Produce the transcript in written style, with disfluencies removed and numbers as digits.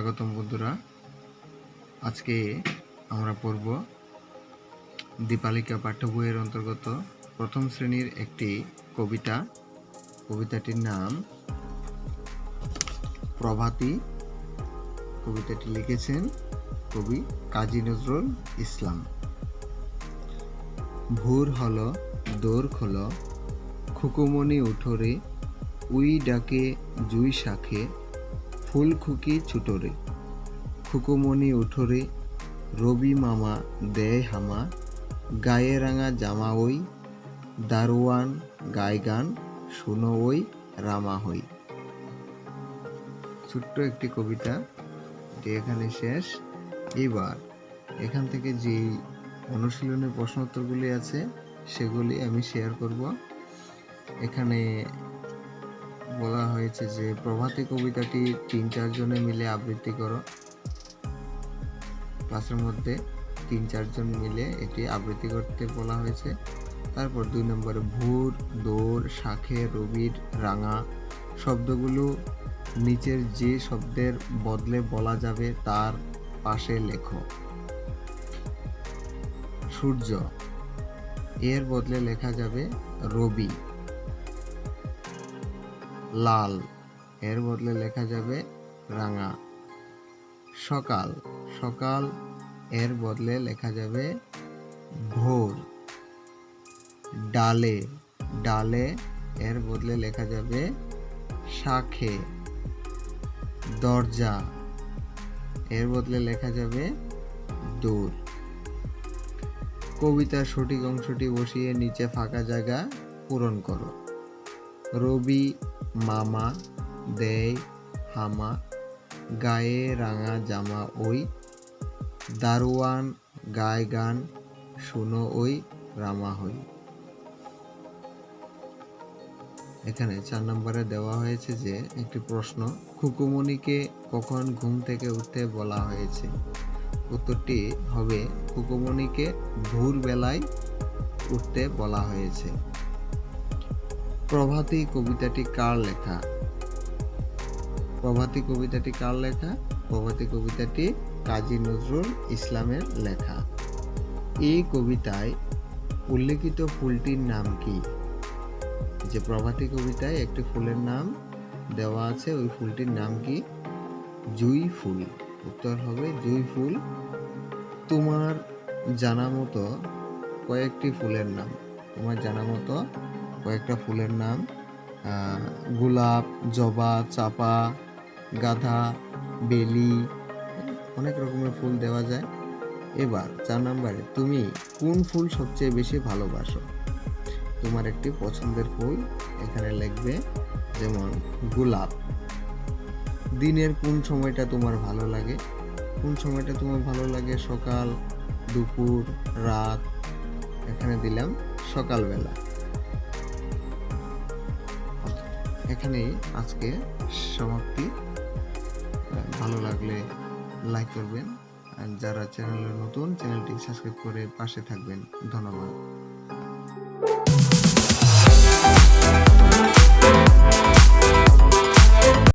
স্বাগতম বন্ধুরা। আজকে আমরা পড়ব দীপালিকা পাঠ্য বইয়ের অন্তর্গত প্রথম শ্রেণীর একটি কবিতা। কবিতাটির নাম প্রভাতী। কবিতাটি লিখেছেন কবি কাজী নজরুল ইসলাম। ভোর হলো, দোর খোলো, খুকুমনি উঠোরে, উই ডাকে জুই শাখে, ফুল খুকি ছুটোরে। খুকুমনি উঠোরে, রবি মামা দেয় হামা, গায়ে রাঙা জামা ওই, দারোয়ান গায় গান, শুনো ওই রামা হই। ছোট্ট একটি কবিতা, এটি এখানে শেষ। এবার এখান থেকে যে অনুশীলনের প্রশ্ন উত্তরগুলি আছে সেগুলি আমি শেয়ার করব। এখানে বলা হয়েছে যে প্রভাতী কবিতাটি ৩-৪ জনে মিলে আবৃত্তি করো। ক্লাসের মধ্যে ৩-৪ জন মিলে এটি আবৃত্তি করতে বলা হয়েছে। তারপর ২ নম্বরে ভোর, দোর, শাখে, রবির, রাঙা শব্দগুলো নিচের যে শব্দের বদলে বলা যাবে তার পাশে লেখো। সূর্য, এর বদলে লেখা যাবে রবি। লাল, এর বদলে লেখা যাবে রাঙা। সকাল, সকাল এর বদলে লেখা যাবে ভোর। ডালে, ডালে এর বদলে লেখা যাবে শাখে। দরজা, এর বদলে লেখা যাবে দূর। কবিতার সঠিক অংশটি বসিয়ে নিচে ফাঁকা জায়গা পূরণ করো। রবি মামা দেয় হামা, গায়ে রাঙা জামা ওই, দারোয়ান গায় গান, শুনো ওই রামা হই। এখানে ৪ নম্বরে দেওয়া হয়েছে যে একটি প্রশ্ন, খুকুমনিকে কখন ঘুম থেকে উঠতে বলা হয়েছে? উত্তরটি হবে খুকুমনিকে ভোর বেলায় উঠতে বলা হয়েছে। প্রভাতী কবিতাটি কার লেখা? প্রভাতী কবিতাটি কার লেখা? প্রভাতী কবিতাটি কাজী নজরুল ইসলামের লেখা। এই কবিতায় উল্লেখিত ফুলটির নাম কি? যে প্রভাতী কবিতায় একটি ফুলের নাম দেওয়া আছে, ওই ফুলটির নাম কি? জুঁই ফুল। উত্তর হবে জুঁই ফুল। তোমার জানা মতো কয়েকটি ফুলের নাম, তোমার জানা মতো কয়েকটা ফুলের নাম, গোলাপ, জবা, চাপা, গাঁদা, বেলি, অনেক রকমের ফুল দেওয়া যায়। এবার ৪ নম্বরে তুমি কোন ফুল সবচেয়ে বেশি ভালোবাসো? তোমার একটি পছন্দের ফুল এখানে লিখবে, যেমন গোলাপ। দিনের কোন সময়টা তোমার ভালো লাগে? কোন সময়টা তোমার ভালো লাগে? সকাল, দুপুর, রাত? এখানে দিলাম সকালবেলা। এখানেই আজকে সমাপ্তি। ভালো লাগলে লাইক করবেন, আর যারা চ্যানেলে নতুন চ্যানেলটি সাবস্ক্রাইব করে পাশে থাকবেন। ধন্যবাদ।